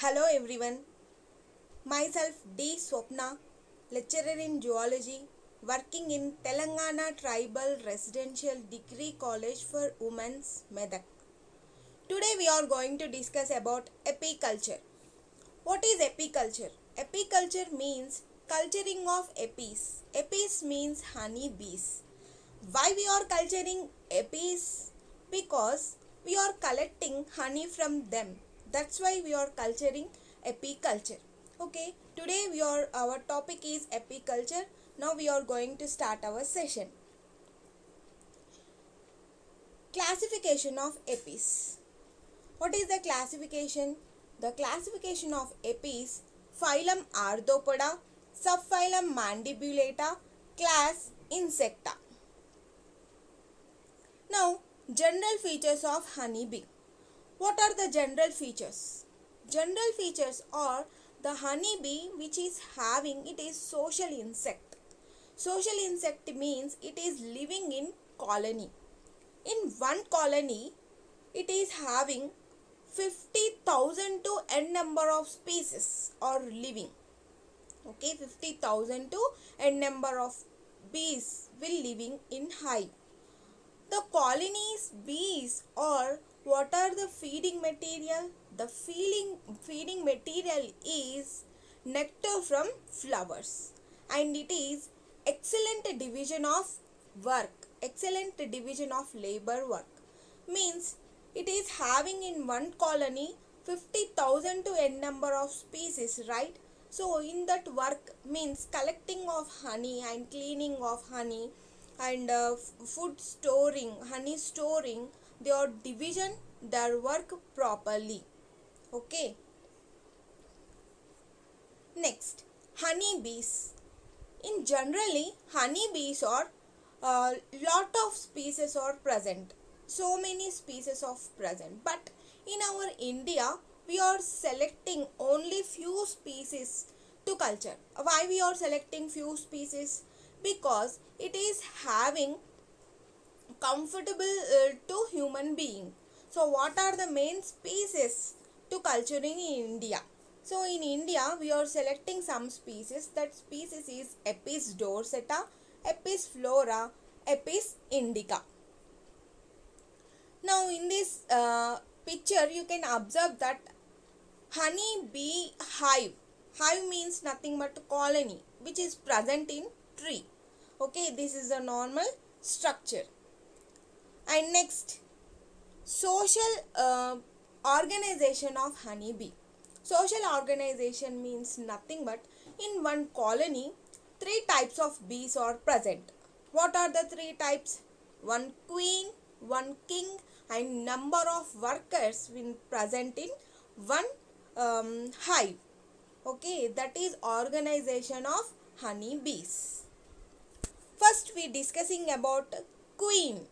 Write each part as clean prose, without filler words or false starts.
Hello everyone, myself D. Swapna, lecturer in zoology, working in Telangana Tribal Residential Degree College for Women's Medak. Today we are going to discuss about apiculture. What is apiculture? Apiculture means culturing of apis. Apis means honey bees. Why we are culturing apis? Because we are collecting honey from them. That's why we are culturing apiculture. Okay, today our topic is apiculture. Now we are going to start our session. Classification of apis. What is the classification? The classification of apis: phylum Arthropoda, subphylum Mandibulata, class Insecta. Now, general features of honeybee. What are the general features? General features are the honeybee which is having it is social insect. Social insect means it is living in colony. In one colony, it is having 50,000 to n number of species are living. Okay, 50,000 to n number of bees will living in hive. The colony's bees or what are the feeding material? The feeding material is nectar from flowers, and it is excellent division of work, excellent division of labor work. Means it is having in one colony 50,000 to n number of species, right? So in that work means collecting of honey and cleaning of honey and food storing, honey storing, their division, their work properly. Okay. Next, honey bees. In generally, honey bees are lot of species are present. So many species of present. But in our India, we are selecting only few species to culture. Why we are selecting few species? Because it is having comfortable to human being. So what are the main species to culturing in India? So in India we are selecting some species. That species is Apis dorsata, Apis flora, Apis indica. Now in this picture you can observe that honey bee hive. Hive means nothing but colony which is present in tree. Okay, this is a normal structure. And next, social organization of honeybee. Social organization means nothing but in one colony, 3 types of bees are present. What are the 3 types? One queen, one king, and number of workers will present in one hive. Okay, that is organization of honey bees. First we discussing about queen.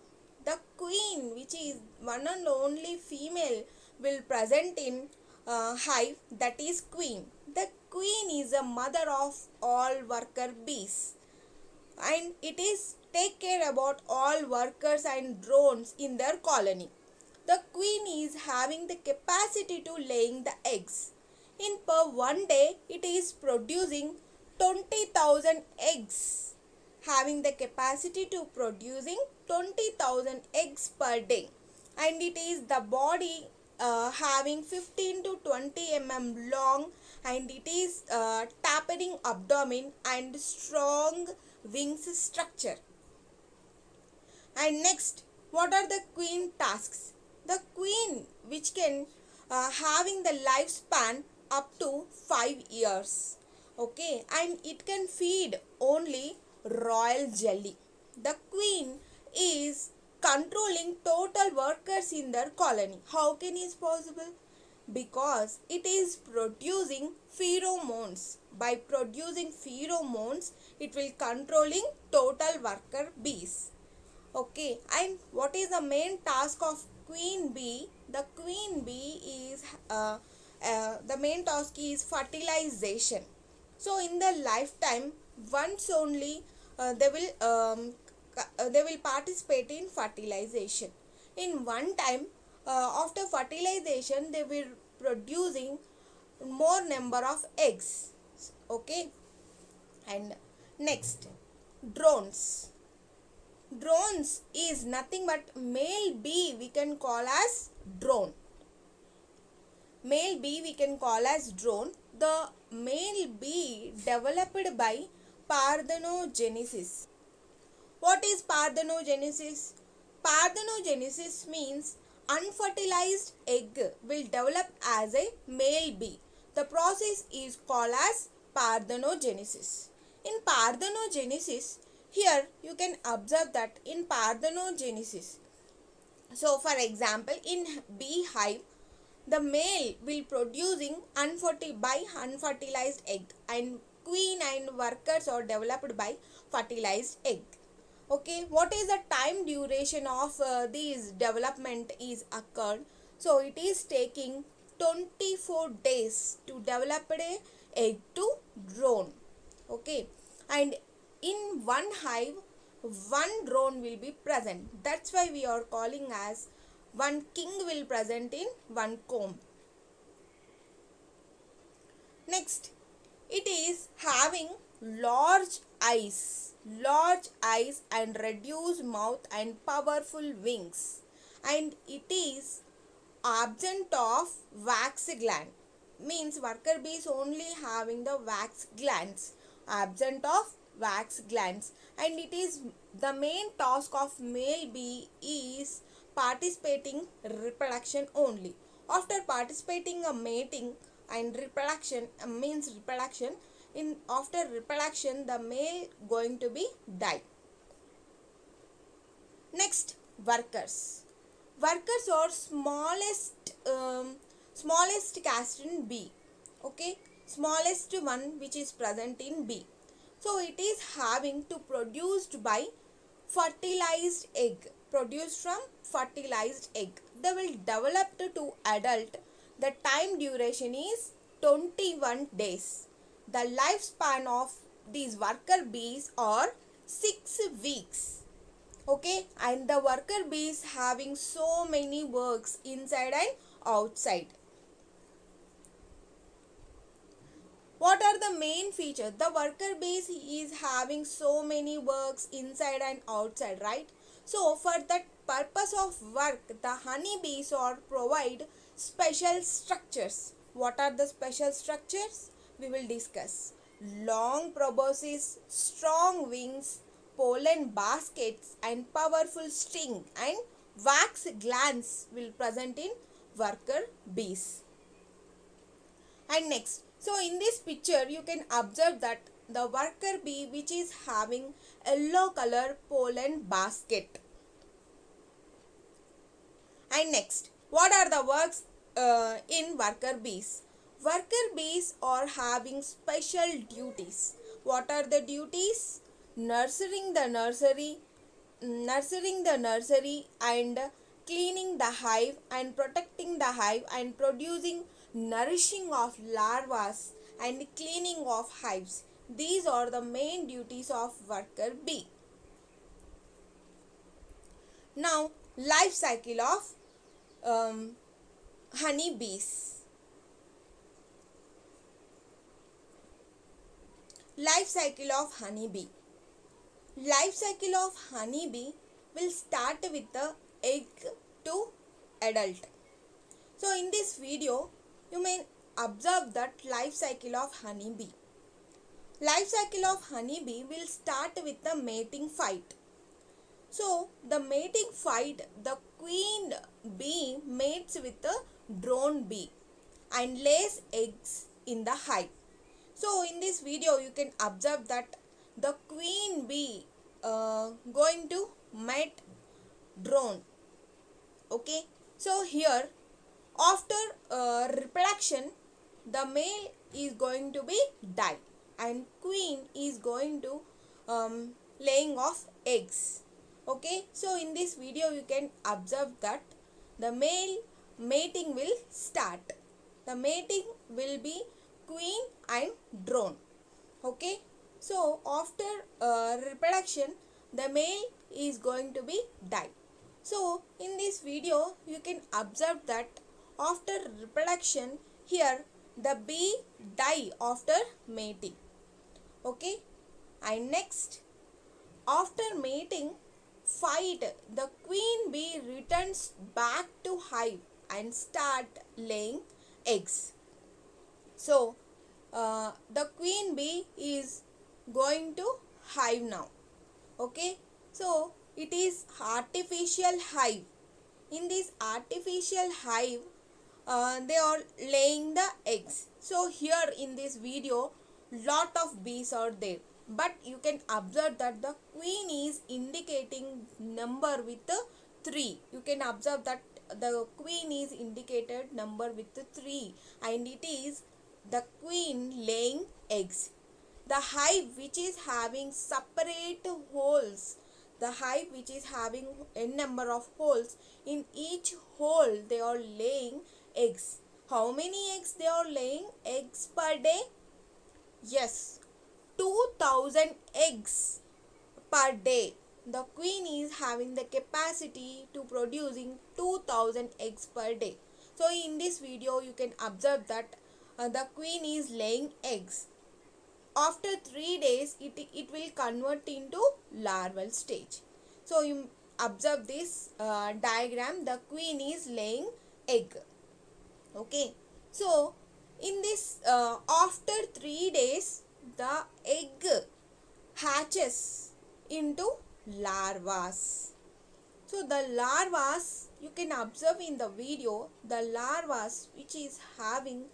The queen, which is one and only female, will present in hive, that is queen. The queen is a mother of all worker bees, and it is take care about all workers and drones in their colony. The queen is having the capacity to laying the eggs. In per one day, it is producing 20,000 eggs, having the capacity to producing 20,000 eggs per day, and it is the body having 15 to 20 mm long, and it is tapering abdomen and strong wings structure. And next, what are the queen tasks? The queen which can having the lifespan up to 5 years. Okay, and it can feed only royal jelly. The queen is controlling total workers in their colony. How can it possible? Because it is producing pheromones. By producing pheromones, it will controlling total worker bees. Okay, and what is the main task of queen bee? The queen bee is the main task is fertilization. So in their lifetime, once only they will participate in fertilization. In one time, after fertilization, they will producing more number of eggs. Okay, and next, drones. Drones is nothing but male bee we can call as drone. Male bee we can call as drone. The male bee developed by parthenogenesis. What is parthenogenesis? Parthenogenesis means unfertilized egg will develop as a male bee. The process is called as parthenogenesis. In parthenogenesis, here you can observe that in parthenogenesis, so for example, in beehive, the male will producing unfertilized egg, and queen and workers are developed by fertilized egg. Okay, what is the time duration of these development is occurred? So it is taking 24 days to develop a egg to drone. Okay, and in one hive, one drone will be present. That's why we are calling as one king will present in one comb. Next, it is having large eyes and reduced mouth and powerful wings, and it is absent of wax gland. Means worker bee is only having the wax glands, absent of wax glands, and it is the main task of male bee is participating reproduction only. After participating a mating and reproduction, means reproduction, in after reproduction the male going to be die. Next, workers. Workers are smallest caste in bee. Okay, smallest one which is present in bee. So it is having to produced by fertilized egg, produced from fertilized egg. They will develop to adult. The time duration is 21 days. The lifespan of these worker bees are 6 weeks. Okay, and the worker bees having so many works inside and outside. What are the main features? The worker bees is having so many works inside and outside, right? So for that purpose of work, the honey bees are provide special structures. What are the special structures? We will discuss. Long proboscis, strong wings, pollen baskets, and powerful sting and wax glands will present in worker bees. And next, so in this picture you can observe that the worker bee which is having yellow color pollen basket. And next, what are the works in worker bees? Worker bees are having special duties. What are the duties? Nurturing the nursery and cleaning the hive and protecting the hive and producing nourishing of larvae and cleaning of hives. These are the main duties of worker bee. Now, life cycle of honey bees. Life cycle of honeybee. Life cycle of honeybee will start with the egg to adult. So in this video, you may observe that life cycle of honeybee. Life cycle of honeybee will start with the mating fight. So the mating fight, the queen bee mates with the drone bee and lays eggs in the hive. So in this video you can observe that the queen bee going to mate drone. Okay, so here after reproduction the male is going to be die and queen is going to laying of eggs. Okay, so in this video you can observe that the male mating will start. The mating will be queen and drone. Okay, so after reproduction the male is going to be die. So in this video you can observe that after reproduction here the bee die after mating. Okay, and next, after mating fight, the queen bee returns back to hive and start laying eggs. So the queen bee is going to hive now. Okay, so it is artificial hive. In this artificial hive, they are laying the eggs. So here in this video, lot of bees are there, but you can observe that the queen is indicating number with the 3. You can observe that the queen is indicated number with the 3, and it is the queen laying eggs. The hive which is having separate holes, the hive which is having n number of holes, in each hole they are laying eggs. How many eggs they are laying eggs per day? Yes, 2000 eggs per day. The queen is having the capacity to producing 2000 eggs per day. So in this video you can observe that the queen is laying eggs. After 3 days it will convert into larval stage. So you observe this diagram, the queen is laying egg. Okay, so in this after 3 days the egg hatches into larvas. So the larvas, you can observe in the video, the larvas which is having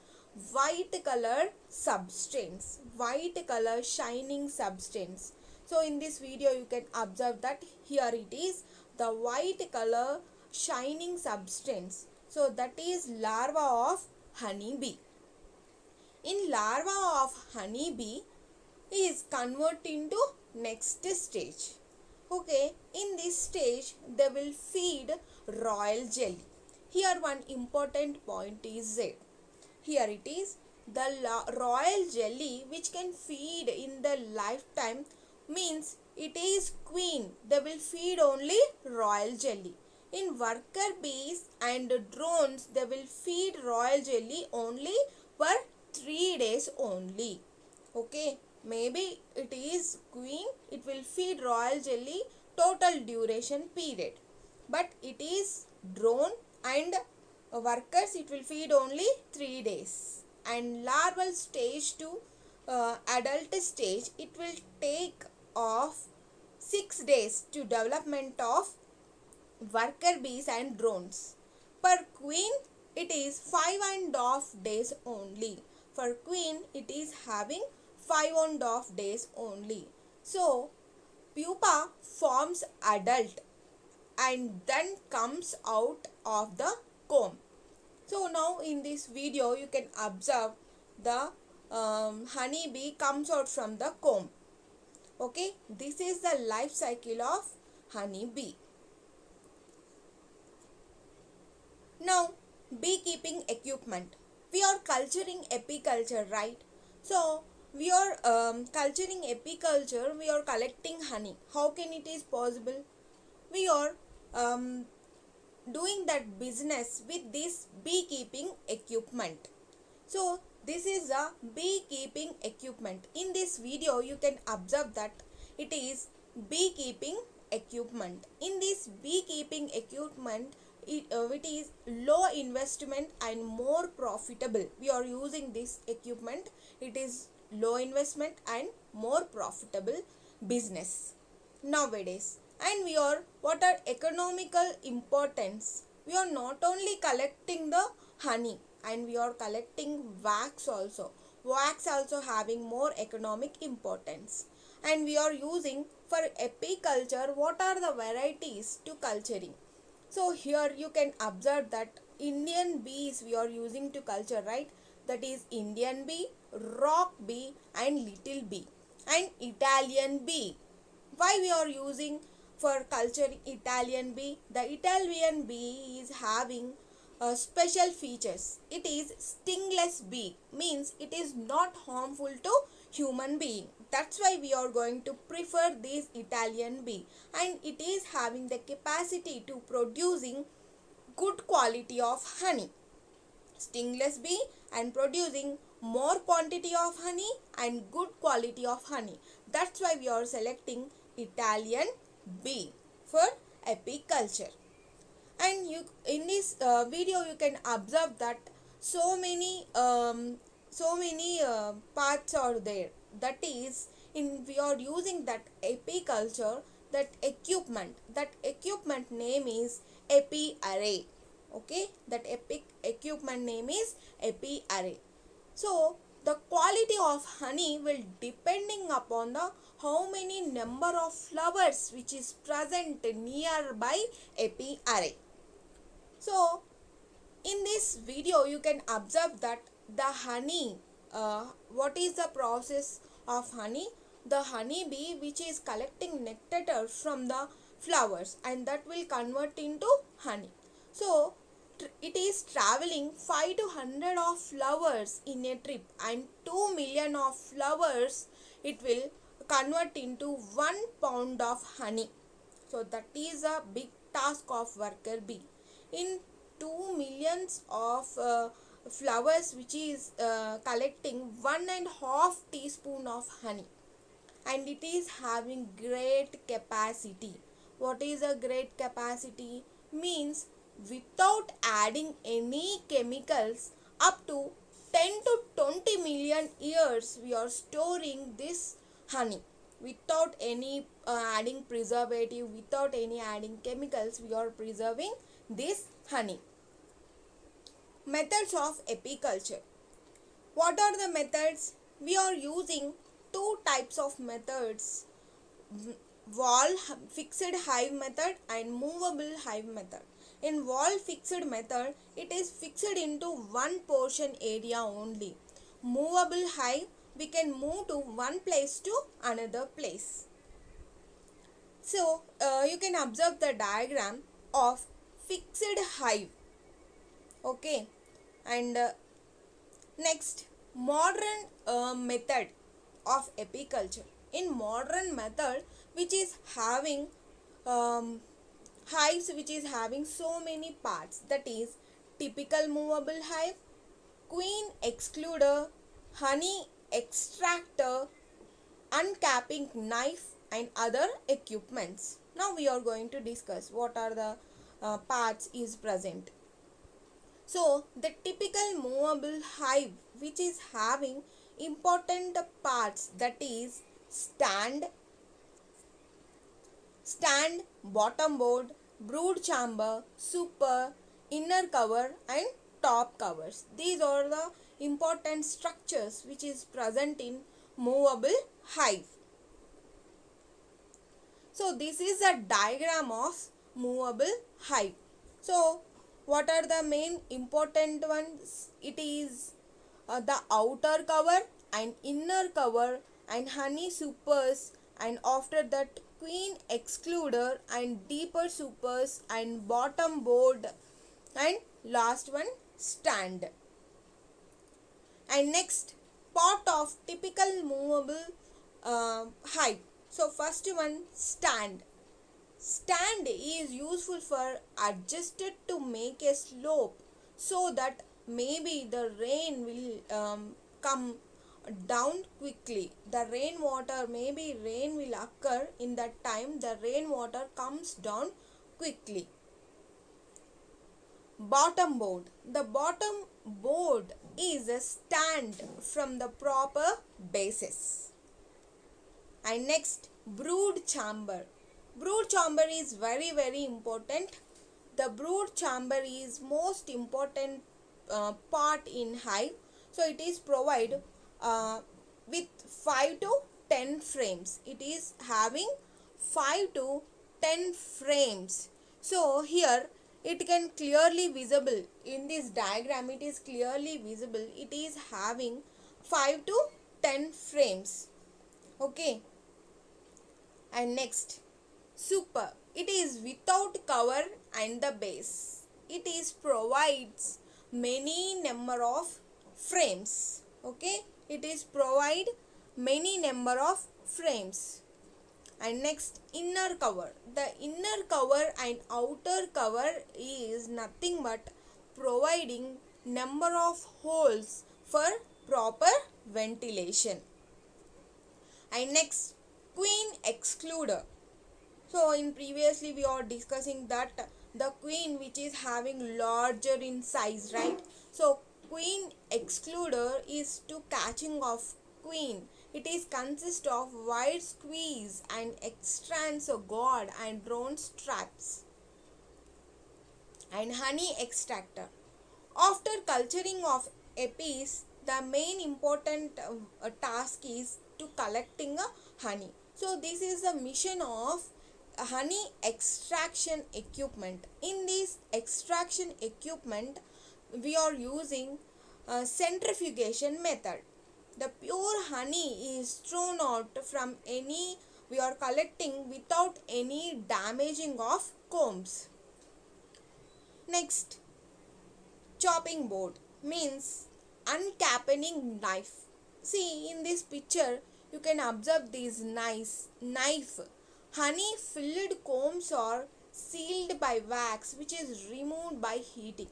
white color substance, white color shining substance. So in this video you can observe that here it is the white color shining substance. So that is larva of honeybee. In larva of honeybee is converted into next stage. Okay, in this stage they will feed royal jelly. Here one important point is there. Here it is the royal jelly which can feed in the lifetime, means it is queen, they will feed only royal jelly. In worker bees and drones they will feed royal jelly only for 3 days only. Okay, maybe it is queen, it will feed royal jelly total duration period, but it is drone and workers it will feed only 3 days, and larval stage to adult stage it will take off 6 days to development of worker bees and drones. Per queen it is 5.5 days only. For queen it is having 5.5 days only. So pupa forms adult and then comes out of the comb. So now in this video you can observe the honeybee comes out from the comb. Okay, this is the life cycle of honeybee. Now beekeeping equipment. We are culturing apiculture, right? So we are culturing apiculture, we are collecting honey. How can it is possible? We are doing that business with this beekeeping equipment. So this is a beekeeping equipment. In this video you can observe that it is beekeeping equipment. In this beekeeping equipment it is low investment and more profitable. We are using this equipment, it is low investment and more profitable business nowadays. And we are, what are economical importance? We are not only collecting the honey and we are collecting wax also. Wax also having more economic importance. And we are using for apiculture, what are the varieties to culturing? So here you can observe that Indian bees we are using to culture, right? That is Indian bee, rock bee and little bee, and Italian bee. Why we are using for culturing Italian bee? The Italian bee is having special features. It is stingless bee, means it is not harmful to human being. That's why we are going to prefer this Italian bee, and it is having the capacity to producing good quality of honey. Stingless bee and producing more quantity of honey and good quality of honey. That's why we are selecting Italian bee for apiculture. And you in this video you can observe that so many parts are there. That is, in we are using that apiculture, that equipment name is apiary. Okay, that equipment name is apiary. So the quality of honey will depending upon the how many number of flowers which is present nearby apiary. So in this video you can observe that the honey, what is the process of honey? The honey bee which is collecting nectar from the flowers and that will convert into honey. So it is traveling 5 to 100 of flowers in a trip, and 2 million of flowers it will convert into 1 pound of honey. So that is a big task of worker bee. In 2 millions of flowers which is collecting 1.5 teaspoon of honey, and it is having great capacity. What is a great capacity? Means without adding any chemicals, up to 10 to 20 million years we are storing this honey without any adding preservative, without any adding chemicals. We are preserving this honey. Methods of apiculture. What are the methods? We are using two types of methods: wall fixed hive method and movable hive method. In wall fixed method, it is fixed into one portion area only. Movable hive, we can move to one place to another place. So you can observe the diagram of fixed hive. Okay, and next, modern method of apiculture. In modern method, which is having hives which is having so many parts, that is typical movable hive, queen excluder, honey extractor, uncapping knife and other equipments. Now we are going to discuss what are the parts is present. So the typical movable hive which is having important parts, that is stand, bottom board, brood chamber, super, inner cover and top covers. These are the important structures which is present in movable hive. So this is a diagram of movable hive. So what are the main important ones? It is the outer cover and inner cover and honey supers, and after that queen excluder and deeper supers and bottom board, and last one stand. And next, part of typical movable hive. So first one, stand. Stand is useful for adjusted to make a slope so that maybe the rain will come down quickly. The rainwater, maybe rain will occur in that time, the rainwater comes down quickly. Bottom board. The bottom board is a stand from the proper basis. And next, brood chamber. Brood chamber is very important. The brood chamber is most important part in hive. So it is provided with 5 to 10 frames. It is having 5 to 10 frames. So here it can clearly visible in this diagram. It is clearly visible. It is having 5 to 10 frames. Okay. And next, super. It is without cover and the base. It is provides many number of frames. Okay. It is provide many number of frames. And next, inner cover. The inner cover and outer cover is nothing but providing number of holes for proper ventilation. And next, queen excluder. So in previously we are discussing that the queen which is having larger in size, right? So queen excluder is to catching of queen. It is consist of wide squeeze and extrands of guard and drone straps. And honey extractor. After culturing of apis, the main important task is to collecting a honey. So this is the mission of honey extraction equipment. In this extraction equipment, we are using a centrifugation method. The pure honey is thrown out from any we are collecting without any damaging of combs. Next, chopping board means uncapping knife. See in this picture you can observe these knife. Honey filled combs are sealed by wax which is removed by heating.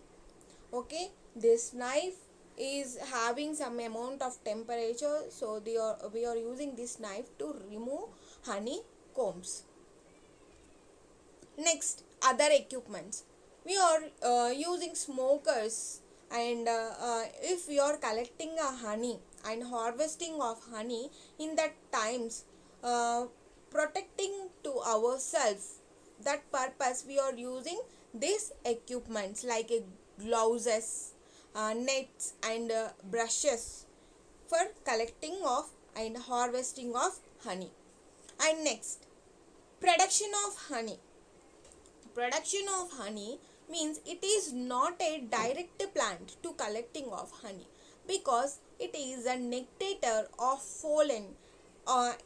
Okay, this knife is having some amount of temperature, so we are using this knife to remove honey combs. Next, other equipments. We are using smokers, and if we are collecting a honey and harvesting of honey in that times, protecting to ourselves, that purpose we are using these equipments like gloves, nets and brushes for collecting of and harvesting of honey. And next, production of honey. Production of honey means it is not a direct plant to collecting of honey, because it is a nectar of pollen.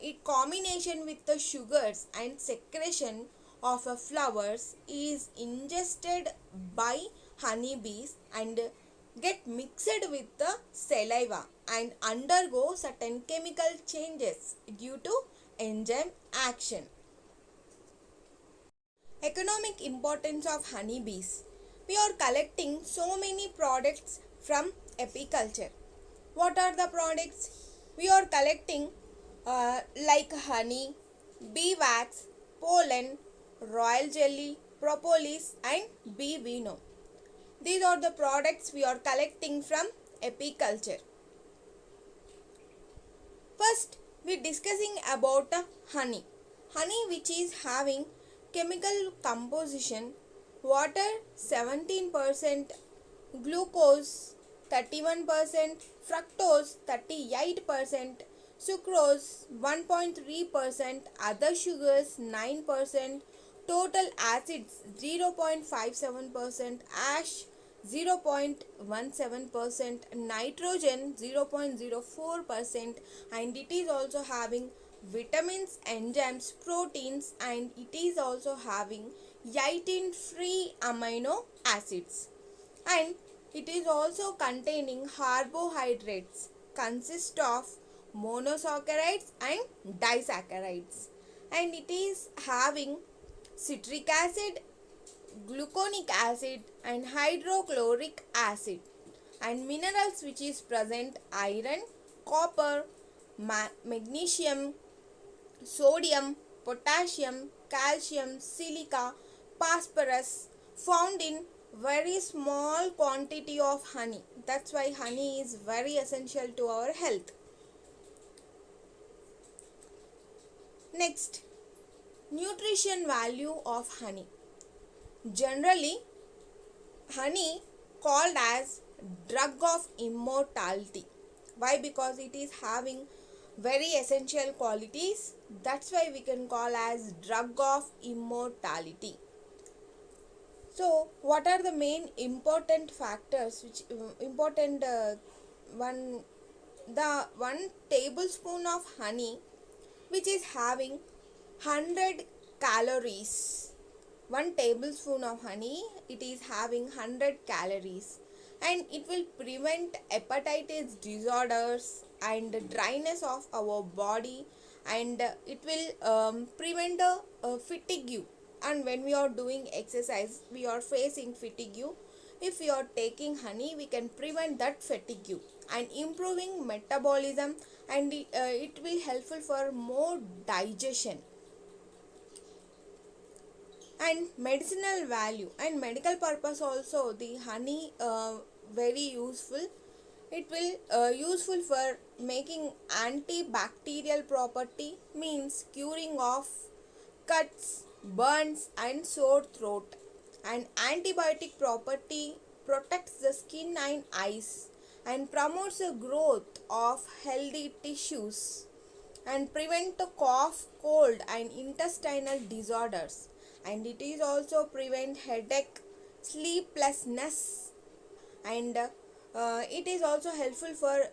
It combination with the sugars and secretion of flowers is ingested by honeybees and get mixed with the saliva and undergo certain chemical changes due to enzyme action. Economic importance of honeybees. We are collecting so many products from apiculture. What are the products? We are collecting like honey, bee wax, pollen, royal jelly, propolis and bee venom. These are the products we are collecting from apiculture. First, we are discussing about honey. Honey which is having chemical composition: water 17%, glucose 31%, fructose 38%, sucrose 1.3%, other sugars 9%, total acids 0.57%, ash 0.17%, nitrogen 0.04%, and it is also having vitamins, enzymes, proteins, and it is also having 18 free amino acids, and it is also containing carbohydrates consist of monosaccharides and disaccharides, and it is having citric acid, gluconic acid and hydrochloric acid, and minerals which is present iron, copper, magnesium, sodium, potassium, calcium, silica, phosphorus, found in very small quantity of honey. That's why honey is very essential to our health. Next, nutrition value of honey. Generally, honey called as drug of immortality. Why? Because it is having very essential qualities. That's why we can call as drug of immortality. So what are the main important factors which important one the 1 tablespoon of honey which is having 100 calories. 1 tablespoon of honey, it is having 100 calories, and it will prevent hepatitis disorders and dryness of our body, and it will prevent fatigue. And when we are doing exercise we are facing fatigue, if you are taking honey, we can prevent that fatigue and improving metabolism, and it will helpful for more digestion. And medicinal value and medical purpose also, the honey very useful. It will useful for making antibacterial property, means curing of cuts, burns and sore throat. And antibiotic property protects the skin and eyes and promotes the growth of healthy tissues and prevent the cough, cold and intestinal disorders. And it is also prevent headache, sleeplessness, and it is also helpful for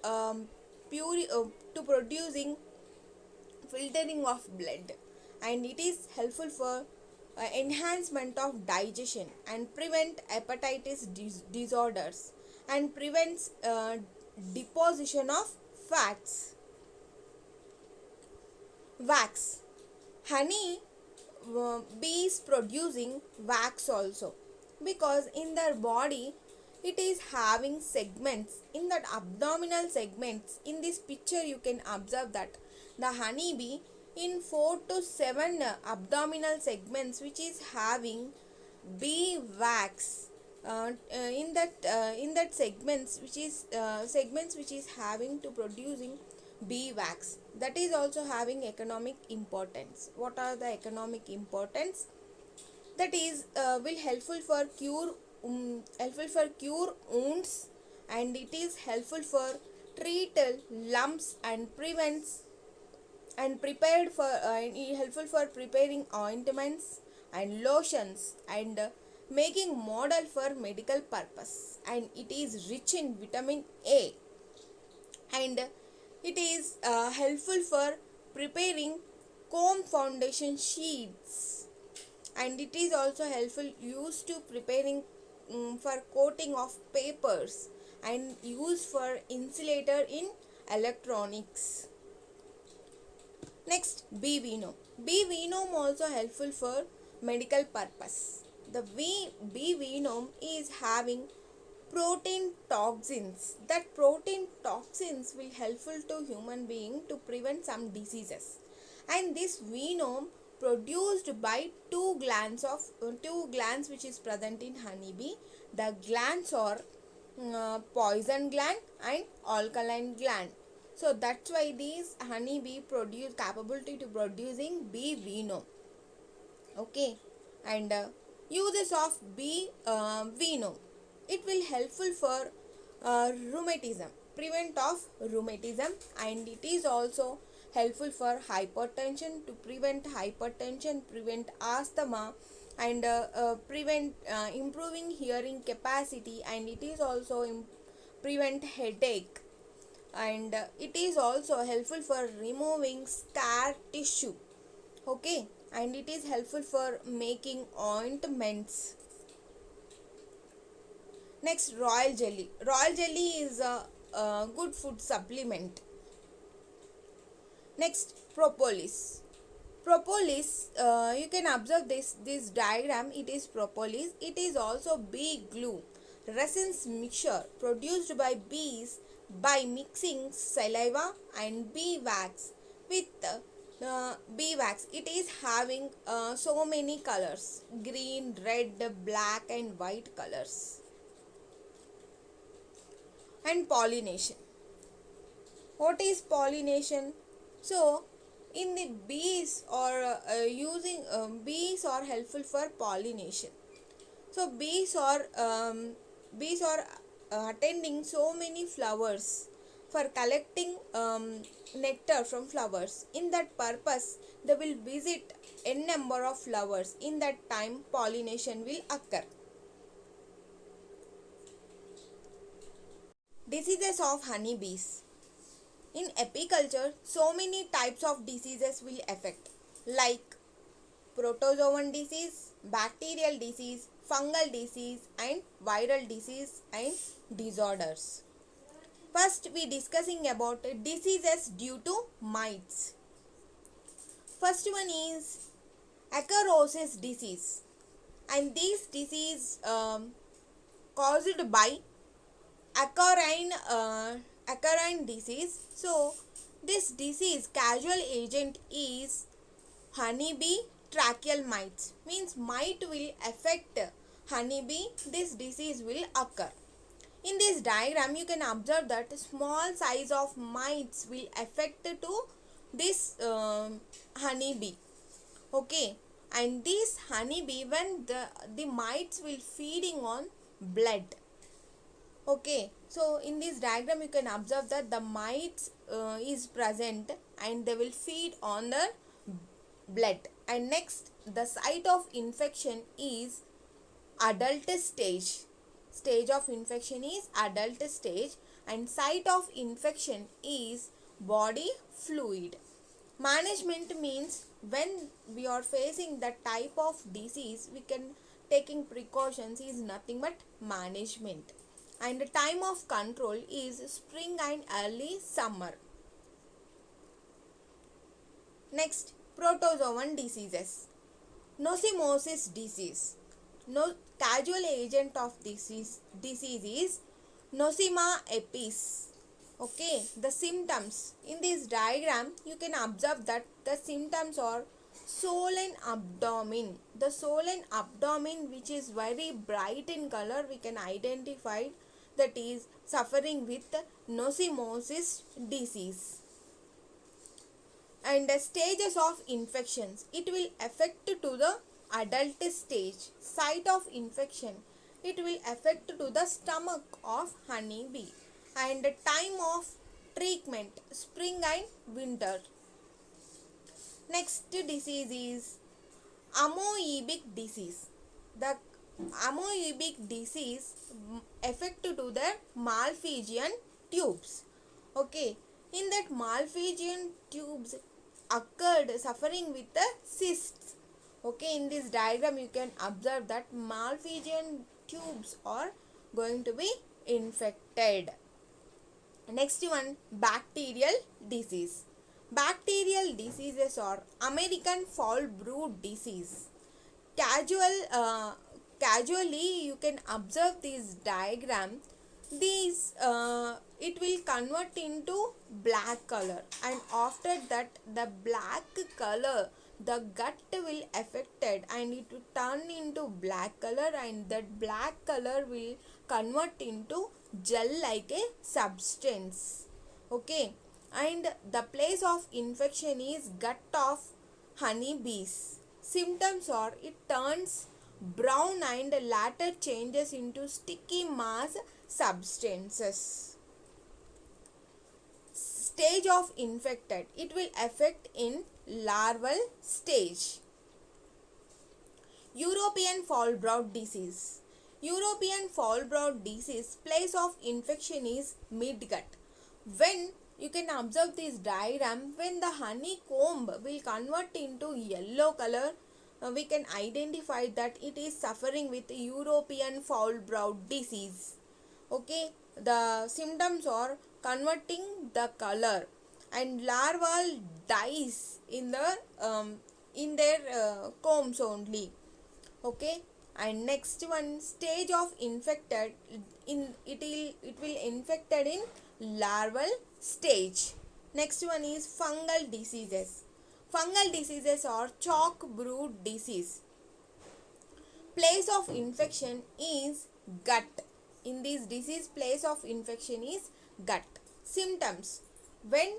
to producing filtering of blood, and it is helpful for enhancement of digestion and prevent hepatitis disorders and prevents deposition of fats. Wax. Honey bees producing wax also, because in their body it is having segments, in that abdominal segments. In this picture you can observe that the honey bee in 4 to 7 abdominal segments which is having bee wax, in that segments which is having to producing bee wax. That is also having economic importance. What are the economic importance? That is will helpful for cure wounds, and it is helpful for treat lumps and prevents and prepared for helpful for preparing ointments and lotions, and making model for medical purpose. And it is rich in vitamin A, and it is helpful for preparing comb foundation sheets, and it is also helpful used to preparing for coating of papers, and used for insulator in electronics. Next, bee venom. Bee venom also helpful for medical purpose. The bee venom is having protein toxins. That protein toxins will helpful to human being to prevent some diseases. And this venom produced by two glands which is present in honeybee. The glands are poison gland and alkaline gland. So that's why these honeybee produce capability to producing bee venom. Okay, and uses of bee venom. It will helpful for rheumatism, prevent of rheumatism, and it is also helpful for hypertension, to prevent hypertension, prevent asthma, and prevent improving hearing capacity, and it is also prevent headache, and it is also helpful for removing scar tissue. Okay, and it is helpful for making ointments. Next, royal jelly. Royal jelly is a good food supplement. Next, propolis. Propolis, you can observe this diagram. It is propolis. It is also bee glue, resins mixture produced by bees by mixing saliva and bee wax with bee wax. It is having so many colors: green, red, black and white colors. And pollination. What is pollination? So in the bees or bees are helpful for pollination. So bees are attending so many flowers for collecting nectar from flowers. In that purpose, they will visit n number of flowers. In that time, pollination will occur. Diseases of honeybees. In apiculture, so many types of diseases will affect, like protozoan disease, bacterial disease, fungal disease and viral disease and disorders. First, we discussing about diseases due to mites. First one is Acaroses disease, and this disease caused by acarine acarine disease. So this disease causal agent is honeybee tracheal mites, means mite will affect honeybee. This disease will occur. In this diagram you can observe that small size of mites will affect to this honeybee. Okay, and this honeybee, when the mites will feeding on blood. Okay, so in this diagram you can observe that the mites is present and they will feed on the blood. And next, the site of infection is adult stage. Stage of infection is adult stage, and site of infection is body fluid. Management means when we are facing that type of disease, we can taking precautions is nothing but management. And the time of control is spring and early summer. Next, protozoan diseases. Nosemosis disease. No causal agent of disease is Nosema apis. Okay, the symptoms. In this diagram, you can observe that the symptoms are swollen abdomen. The swollen abdomen, which is very bright in color, we can identify that is suffering with nosemosis disease. And the stages of infections, it will affect to the adult stage. Site of infection, it will affect to the stomach of honeybee. And the time of treatment, spring and winter. Next disease is amoebic disease. The amoebic disease affect to the Malpighian tubes. Okay, in that Malpighian tubes occurred suffering with the cysts. Okay, in this diagram you can observe that Malpighian tubes are going to be infected. Next one, bacterial disease. Bacterial diseases are American foul brood disease. Casually you can observe this diagram. These it will convert into black color, and after that the black color, the gut will affected and it will turn into black color, and that black color will convert into gel like a substance. Okay, and the place of infection is gut of honeybees. Symptoms are it turns brown and later changes into sticky mass substances. Stage of infected, it will affect in larval stage. European foul brood disease. European foul brood disease, place of infection is midgut. When you can observe this diagram, when the honeycomb will convert into yellow color, we can identify that it is suffering with European foul brood disease. Okay, the symptoms are converting the color and larval dies in their combs only. Okay, and next one, stage of infected, it will infected in larval stage. Next one is fungal diseases. Fungal diseases are chalk brood disease. Place of infection is gut. In this disease, place of infection is gut. Symptoms, when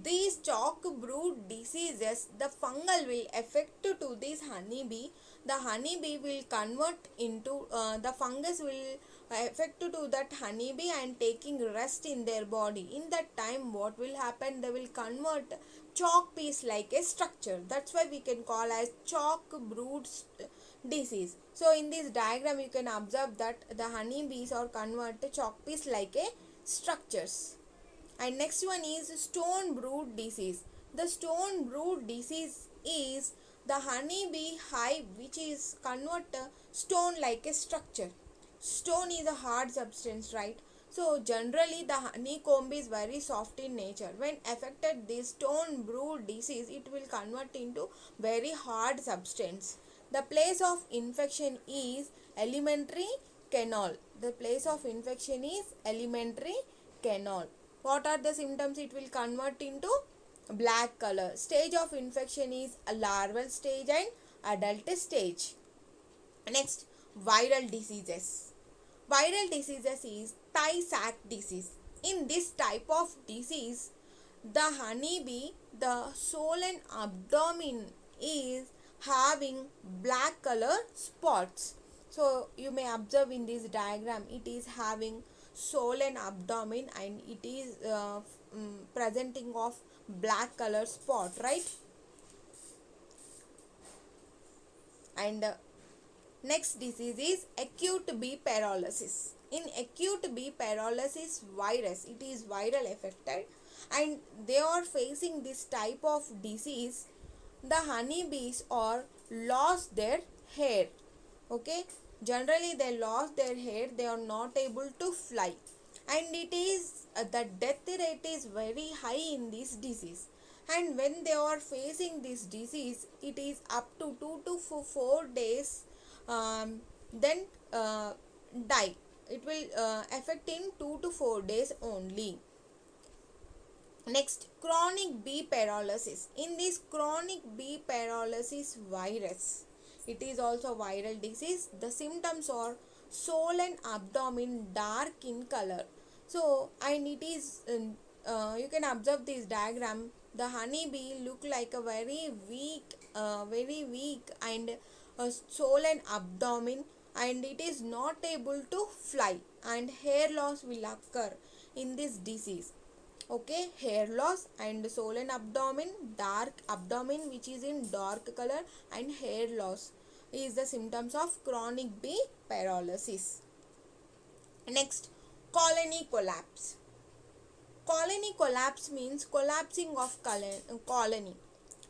these chalk brood diseases, the fungal will affect to this honeybee. The honeybee will convert into the fungus will affect to that honeybee and taking rest in their body. In that time, what will happen? They will convert chalk piece like a structure. That's why we can call as chalk brood disease. So in this diagram you can observe that the honeybees are convert chalk piece like a structures. And next one is stone brood disease. The stone brood disease is the honeybee hive which is convert stone like a structure. Stone is a hard substance, right? So generally the honeycomb is very soft in nature. When affected this stone brood disease, it will convert into very hard substance. The place of infection is elementary canal. The place of infection is elementary canal. What are the symptoms? It will convert into black color. Stage of infection is a larval stage and adult stage. Next, viral diseases. Viral diseases is Tay-Sachs disease. In this type of disease, the honeybee, the soul and abdomen is having black color spots. So you may observe in this diagram, it is having soul and abdomen, and it is presenting of black color spot, right? And next disease is acute B paralysis. In acute B paralysis virus, it is viral affected, and they are facing this type of disease. The honeybees are lost their hair. Okay, generally they lost their hair, they are not able to fly, and it is the death rate is very high in this disease. And when they are facing this disease, it is up to 2 to 4 days, then die. It will affect in 2 to 4 days only. Next, chronic B paralysis. In this chronic B paralysis virus, it is also viral disease. The symptoms are soul and abdomen dark in color. So, and it is you can observe this diagram. The honeybee look like a very weak and soul and abdomen, and it is not able to fly, and hair loss will occur in this disease. Okay, hair loss and soul and abdomen, dark abdomen which is in dark color, and hair loss is the symptoms of chronic B paralysis. Next, colony collapse. Colony collapse means collapsing of colony.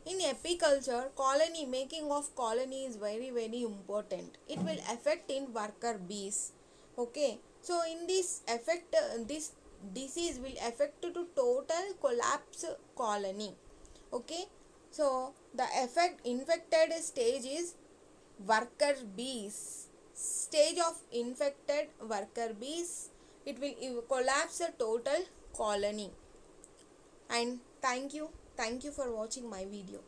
In apiculture, colony making of colony is very important. It will affect in worker bees. Okay, so in this effect, this disease will affect to total collapse colony. Okay, so the infected stage is worker bees. Stage of infected worker bees, it will collapse the total colony. And thank you for watching my video.